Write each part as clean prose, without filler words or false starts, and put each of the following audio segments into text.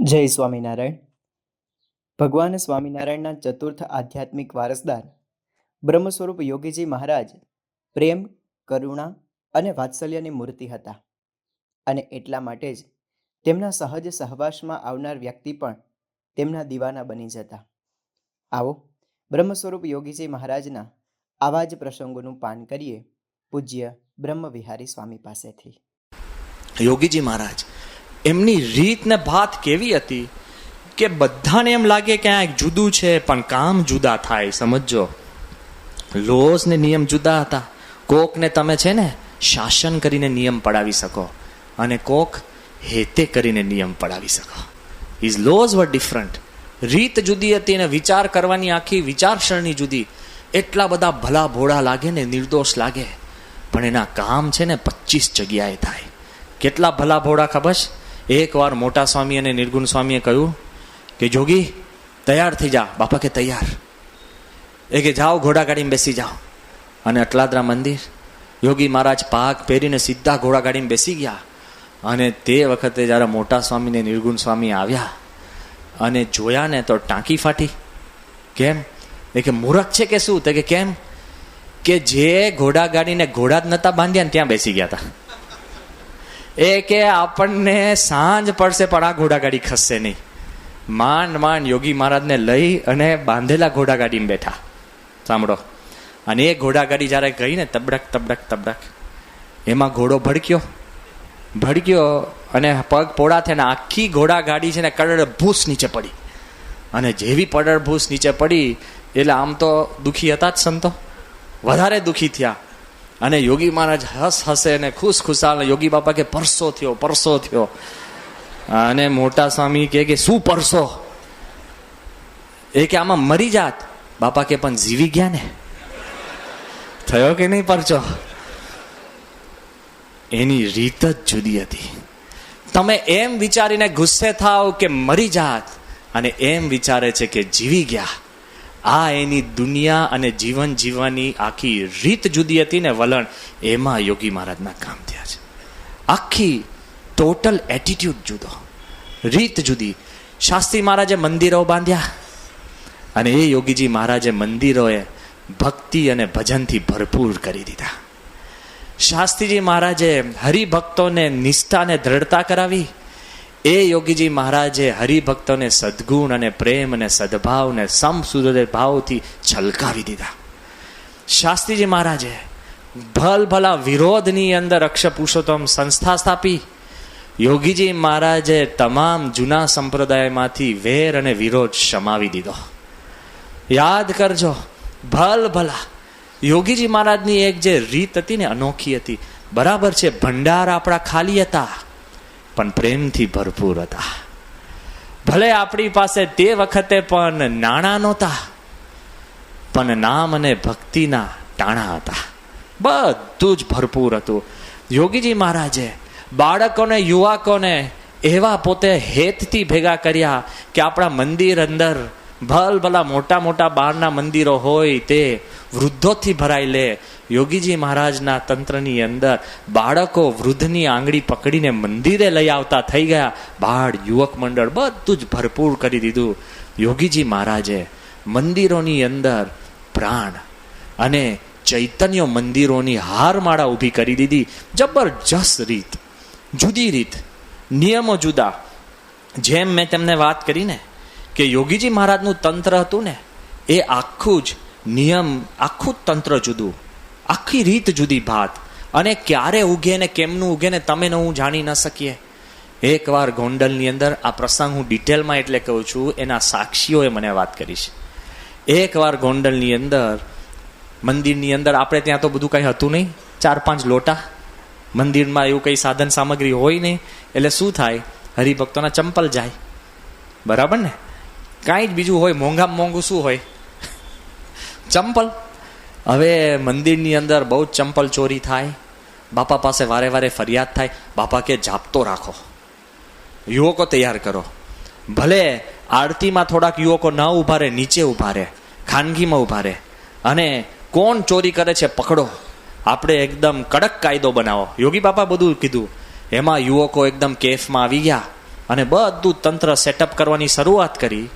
જય સ્વામિનારાયણ. ભગવાન સ્વામિનારાયણના ચતુર્થ આધ્યાત્મિક વારસદાર બ્રહ્મ સ્વરૂપ યોગીજી મહારાજ પ્રેમ, કરુણા અને વાત્સલ્યની મૂર્તિ હતા. અને એટલા માટે જ તેમના સહજ સહવાસમાં આવનાર વ્યક્તિ પણ તેમના દીવાના બની જતા. આવો બ્રહ્મ સ્વરૂપ યોગીજી મહારાજના આવા જ પ્રસંગોનું પાન કરીએ પૂજ્ય બ્રહ્મ વિહારી સ્વામી પાસેથી. યોગીજી મહારાજ એમની રીત ને ભાત કેવી હતી કે બધાને એમ લાગે કે આ જુદું છે, પણ કામ જુદા થાય. સમજો, લોસ ને નિયમ જુદા હતા. કોકને તમે છે ને શાસન કરીને નિયમ પડાવી શકો, અને કોક હેતે કરીને નિયમ પડાવી શકો. હિઝ લોઝ વર ડિફરન્ટ. રીત જુદી હતી ને વિચાર કરવાની આખી વિચારસરણી જુદી. એટલા બધા ભલા ભોળા લાગે ને નિર્દોષ લાગે, પણ એના કામ છે ને 25 જગ્યાએ થાય. કેટલા ભલા ભોળા ખબર છે? એક વાર મોટા સ્વામી અને નિર્ગુણ સ્વામીએ કહ્યું કે જોગી તૈયાર થઈ જા. બાપા કે તૈયાર. એ કે જાઓ ઘોડા ગાડીમાં બેસી જાઓ. અને અટલાદરા મંદિર યોગી મહારાજ પાક પહેરીને સીધા ઘોડા ગાડીમાં બેસી ગયા. અને તે વખતે જ્યારે મોટા સ્વામી ને નિર્ગુણ સ્વામી આવ્યા અને જોયા ને તો ટાંકી ફાટી. કેમ? એ કે મૂર્ખ છે કે શું? તો કે કેમ? કે જે ઘોડા ગાડીને ઘોડા જ નતા બાંધ્યા ને ત્યાં બેસી ગયા હતા. એ કે આપણને સાંજ પડશે પણ આ ઘોડાગાડી ખસશે નહીં. માંડ માંડ યોગી મહારાજને લઈ અને બાંધેલા ઘોડાગાડીમાં બેઠા. સાંભળો, અને એ ઘોડાગાડી જ્યારે ગઈ ને તબડક તબડક તબડક, એમાં ઘોડો ભડક્યો અને પગ પોળા થયા ને આખી ઘોડાગાડી છે ને કડડ ભૂસ નીચે પડી. અને જેવી પડડ ભૂસ નીચે પડી એટલે આમ તો દુઃખી હતા જ સંતો, વધારે દુઃખી થયા. અને યોગી મહારાજ હસે ને ખુશાલ. યોગી બાપા કે પરસો થયો. અને મોટા સ્વામી કે શું પરસો? એ કે આમાં મરી જાત. બાપા કે પણ જીવી ગયા ને, થયો કે નહીં પરચો? એની રીત જ જુદી હતી. તમે એમ વિચારીને ગુસ્સે થાવ કે મરી જાત, અને એમ વિચારે છે કે જીવી ગયા. આ એની દુનિયા અને જીવન જીવવાની આખી રીત જુદી હતી ને વલણ. એમાં યોગી મહારાજના કામ થયા છે. આખી ટોટલ એટીટ્યુડ જુદો, રીત જુદી. શાસ્ત્રી મહારાજે મંદિરો બાંધ્યા, અને એ યોગીજી મહારાજે મંદિરોએ ભક્તિ અને ભજનથી ભરપૂર કરી દીધા. શાસ્ત્રીજી મહારાજે હરિભક્તોને નિષ્ઠાને દ્રઢતા કરાવી. એ યોગીજી મહારાજે હરિભક્તોને સદગુણ અને પ્રેમ અને સદભાવ ને સમસુદય ભાવથી છલકાવી દીધા. શાસ્ત્રીજી મહારાજે ભલા વિરોધની અંદર અક્ષર પુરુષોત્તમ સંસ્થા સ્થાપી. યોગીજી મહારાજે તમામ જૂના સંપ્રદાયમાંથી વેર અને વિરોધ શમાવી દીધો. યાદ કરજો, ભલા યોગીજી મહારાજની એક જે રીત હતી ને અનોખી હતી. બરાબર છે, ભંડાર આપણા ખાલી હતા પણ પ્રેમથી ભરપૂર હતા. ભલે આપણી પાસે તે વખતે પણ નાણાં નહોતા, પણ નામ અને ભક્તિના ટાણા હતા. બધું જ ભરપૂર હતું. યોગીજી મહારાજે બાળકોને, યુવકોને એવા પોતે હેતથી ભેગા કર્યા કે આપણા મંદિર અંદર ભલા મોટા બહારના મંદિરો હોય તે વૃદ્ધોથી ભરાઈ લે. યોગીજી મહારાજના તંત્રની અંદર બાળકો વૃદ્ધની આંગળી પકડીને મંદિરે લઈ આવતા થઈ ગયા. બાળ યુવક મંડળ બધું જ ભરપૂર કરી દીધું. યોગીજી મહારાજે મંદિરોની અંદર પ્રાણ અને ચૈતન્ય મંદિરોની હારમાળા ઊભી કરી દીધી. જબરજસ્ત રીત, જુદી રીત, નિયમો જુદા. જેમ મેં તમને વાત કરીને કે યોગીજી મહારાજનું તંત્ર હતું ને, એ આખું જ નિયમ, આખું તંત્ર જુદું, આખી રીત જુદી ભાત. અને ક્યારે ઉગે ને કેમનું ઉગે ને તમે ને હું જાણી ન શકીએ. એકવાર ગોંડલની અંદર, આ પ્રસંગ હું ડિટેલમાં એટલે કહું છું, એના સાક્ષીઓએ મને વાત કરી છે. એકવાર ગોંડલની અંદર મંદિરની અંદર, આપણે ત્યાં તો બધું કંઈ હતું નહીં, 4-5 લોટા. મંદિરમાં એવું કંઈ સાધન સામગ્રી હોય નહીં, એટલે શું થાય, હરિભક્તોના ચંપલ જાય. બરાબર ને? કાંઈ જ બીજું હોય, મોંઘામાં મોંઘું શું હોય? ચંપલ. હવે મંદિરની અંદર બહુ જ ચંપલ ચોરી થાય. બાપા પાસે વારે વારે ફરિયાદ થાય. બાપા કે જાપતો રાખો, યુવકો તૈયાર કરો. ભલે આરતીમાં થોડાક યુવકો ન ઉભા રહે, નીચે ઉભા રહે, ખાનગીમાં ઉભા રહે, અને કોણ ચોરી કરે છે પકડો. આપણે એકદમ કડક કાયદો બનાવો. યોગી બાપા બધું કીધું. એમાં યુવકો એકદમ કેફમાં આવી ગયા. અને બધું તંત્ર સેટઅપ કરવાની શરૂઆત કરી.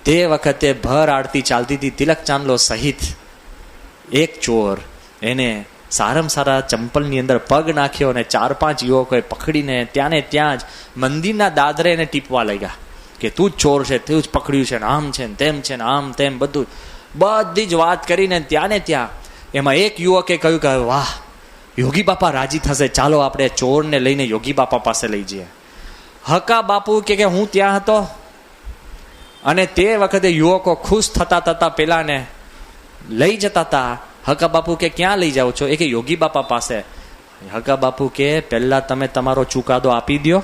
તે વખતે ભર આરતી ચાલતી હતી. તિલક ચાંદલો સહિત એક ચોર એને સારામાં સારા ચંપલની અંદર પગ નાખ્યો અને 4-5 યુવકોએ પકડીને ત્યાં ને ત્યાં જ મંદિરના દાદરે એને ટીપવા લાગ્યા કે તું જ ચોર છે, તું જ પકડ્યું છે, ને આમ છે ને તેમ છે ને આમ તેમ બધું બધી જ વાત કરીને ત્યાં ને ત્યાં. એમાં એક યુવકે કહ્યું કે વાહ, યોગી બાપા રાજી થશે, ચાલો આપણે ચોરને લઈને યોગી બાપા પાસે લઈ જઈએ. હકા બાપુ કે હું ત્યાં હતો, અને તે વખતે યુવકો ખુશ થતા થતા પેલાને લઈ જતા હતા. હકા બાપુ કે ક્યાં લઈ જાઓ છો? એ કે યોગી બાપા પાસે. હકા બાપુ કે પહેલા તમે તમારો ચુકાદો આપી દો,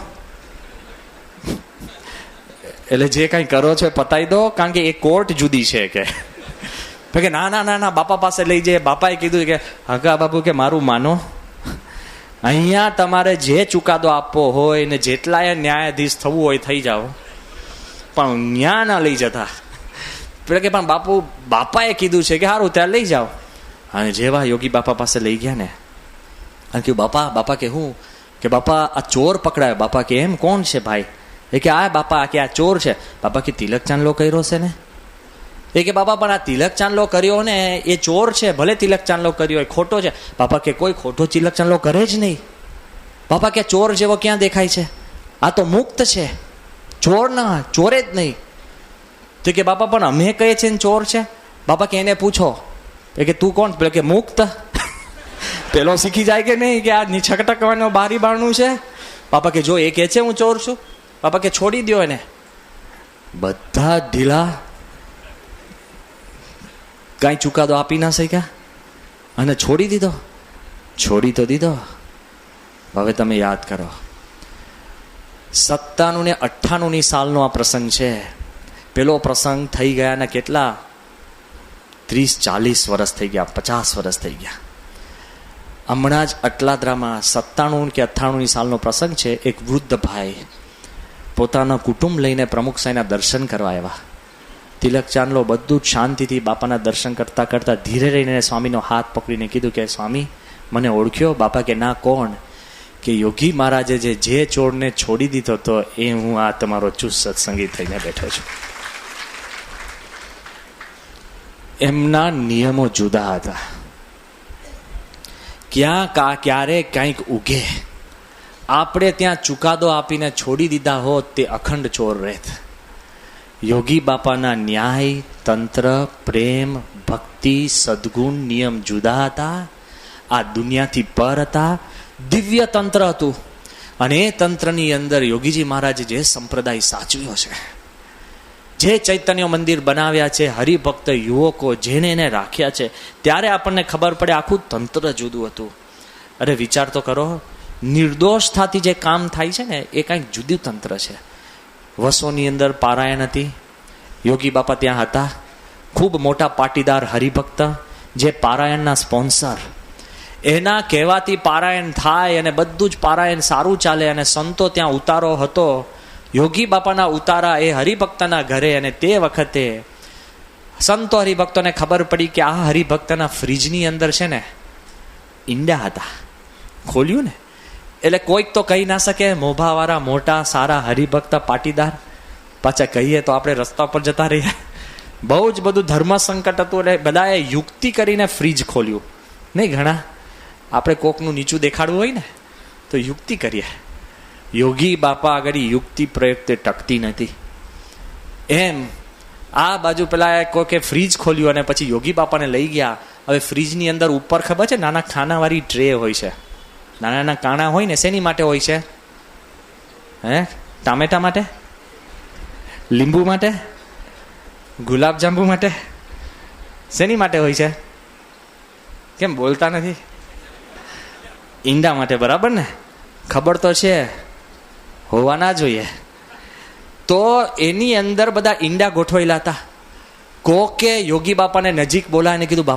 એટલે જે કઈ કરો છો પતાવી દો, કારણ કે એ કોર્ટ જુદી છે કે ના ના ના ના બાપા પાસે લઈ જાય. બાપાએ કીધું કે હકા બાપુ કે મારું માનો, અહીંયા તમારે જે ચુકાદો આપવો હોય ને જેટલાય ન્યાયાધીશ થવું હોય થઈ જાઓ, પણ ન્યા ના લઈ જતા. કે પણ બાપાએ કીધું છે કે સારું ત્યાં લઈ જાઓ. અને જેવા યોગી બાપા પાસે લઈ ગયા ને, અને કહ્યું બાપા કે હું કે બાપા આ ચોર પકડાયો. બાપા કે એમ કોણ છે ભાઈ? એ કે આ બાપા કે આ ચોર છે. બાપા કે તિલક ચાંદલો કર્યો છે ને? એ કે બાપા પણ આ તિલક ચાંદલો કર્યો ને એ ચોર છે, ભલે તિલક ચાંદલો કર્યો હોય ખોટો છે. બાપા કે કોઈ ખોટો તિલક ચાંદલો કરે જ નહીં. બાપા કે ચોર જેવો ક્યાં દેખાય છે? આ તો મુક્ત છે, ચોર ના, ચોરે જ નહીં. તો કે બાપા પણ અમે કહીએ છીએ ચોર છે. બાપા કે એને પૂછો. એ કે તું કોણ? પેલો કે મુક્ત. પેલો શીખી જાય કે નહીં કે આ છકટકવાનો બારી બારણું છે. બાપા કે જો એ કે છે હું ચોર છું. બાપા કે છોડી દો એને. બધા ઢીલા, કઈ ચુકાદો આપી ના શક્યા અને છોડી દીધો. છોડી તો દીધો. હવે તમે યાદ કરો, 97 ને 98 સાલનો આ પ્રસંગ છે. પેલો પ્રસંગ થઈ ગયા ને કેટલા 30-40 વર્ષ થઈ ગયા, 50 વર્ષ થઈ ગયા. હમણાં જ અટલાદરામાં 97 કે 98 સાલનો પ્રસંગ છે. એક વૃદ્ધ ભાઈ પોતાના કુટુંબ લઈને પ્રમુખ સાંઈના દર્શન કરવા આવ્યા. તિલક ચાંદલો બધું જ શાંતિથી બાપાના દર્શન કરતા કરતા ધીરે રહીને સ્વામીનો હાથ પકડીને કીધું કે સ્વામી મને ઓળખ્યો? બાપા કે ના, કોણ? કે યોગી મહારાજે જે ચોરને છોડી દીધો હતો એ હું આ તમારો ચુસ્ત સત્સંગી થઈને બેઠો છું. એમના નિયમો જુદા હતા. ક્યારે કંઈક ઉગે. આપણે ત્યાં ચુકાદો આપીને છોડી દીધા હોત તે અખંડ ચોર રહેત. યોગી બાપાના ન્યાય, તંત્ર, પ્રેમ, ભક્તિ, સદગુણ, નિયમ જુદા હતા. આ દુનિયાથી પર હતા. દિવ્ય તંત્ર હતું. અને એ તંત્રની અંદર યોગીજી મહારાજે જે સંપ્રદાય સાચવ્યો છે, જે ચૈતન્ય મંદિર બનાવ્યા છે, હરિભક્ત યુવકો જેને એને રાખ્યા છે, ત્યારે આપણને ખબર પડે આખું તંત્ર જુદું હતું. અરે વિચાર તો કરો, નિર્દોષતાથી જે કામ થાય છે ને એ કંઈક જુદું તંત્ર છે. વસોની અંદર પારાયણ હતી. યોગી બાપા ત્યાં હતા. ખૂબ મોટા પાટીદાર હરિભક્ત, જે પારાયણના સ્પોન્સર. એના કહેવાથી પારાયણ થાય અને બધું જ પારાયણ સારું ચાલે. અને સંતો ત્યાં ઉતારો હતો. યોગી બાપાના ઉતારા એ હરિભક્તના ઘરે. અને તે વખતે સંતો હરિભક્તોને ખબર પડી કે આ હરિભક્તના ફ્રીજની અંદર છે ને ઈંડા હતા. ખોલ્યું ને એટલે કોઈક તો કહી ના શકે, મોભાવાળા મોટા સારા હરિભક્ત પાટીદાર. પાછા કહીએ તો આપણે રસ્તા પર જતા રહીએ. બહુ જ બધું ધર્મ સંકટ હતું એટલે બધાએ યુક્તિ કરીને ફ્રીજ ખોલ્યું. નહીં ઘણા આપણે કોકનું નીચું દેખાડવું હોય ને તો યુક્તિ કરીએ. યોગી બાપા આગળ યુક્તિ પ્રયુક્તે ટકતી નથી. એમ આ બાજુ પેલા કોકે ફ્રીજ ખોલ્યું અને પછી યોગી બાપાને લઈ ગયા. હવે ફ્રીજની અંદર ઉપર ખબર છે નાના ખાનાવાળી ટ્રે હોય છે. નાના નાના કાણા હોય ને શેની માટે હોય છે? ટામેટા માટે, લીંબુ માટે, ગુલાબજાંબુ માટે, શેની માટે હોય છે? કેમ બોલતા નથી? ઈંડા માટે, બરાબર ને? ખબર તો છે, હોવા ના જોઈએ. તો એની અંદર બધા ઈંડા ગોઠવાયેલા હતા. કોકે યોગી બાપાને નજીક બોલાવીને કીધું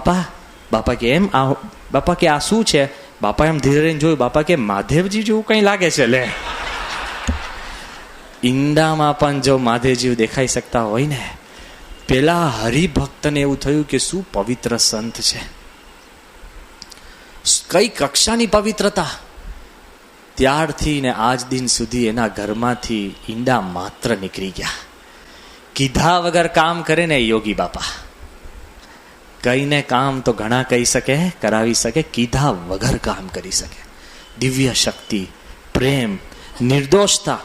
બાપા કે એમ આ બાપા કે આ શું છે? બાપા એમ ધીરે રહીને જોયું. બાપા કે મહાદેવજી જેવું કઈ લાગે છે. લે, ઈંડામાં પણ જો મહાદેવજી દેખાઈ શકતા હોય ને. પેલા હરિભક્તને એવું થયું કે શું પવિત્ર સંત છે, કઈ કક્ષાની પવિત્રતા. ત્યારથી ને આજ દિન સુધી એના ઘરમાંથી ઈંડા માત્ર નીકળી ગયા. કીધા વગર કામ કરે ને યોગી બાપા. કહીને કામ તો ઘણા કહી શકે, કરાવી શકે, કીધા વગર કામ કરી શકે. દિવ્ય શક્તિ, પ્રેમ, નિર્દોષતા.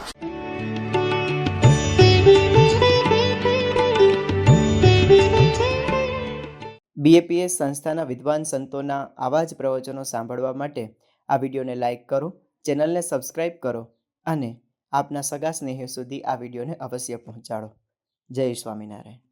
BAPS સંસ્થાના વિદ્વાન સંતોના આવા જ પ્રવચનો સાંભળવા માટે આ વિડીયોને લાઇક કરો, ચેનલને સબસ્ક્રાઇબ કરો અને આપના સગા સ્નેહીઓ સુધી આ વિડીયોને અવશ્ય પહોંચાડો. જય સ્વામિનારાયણ.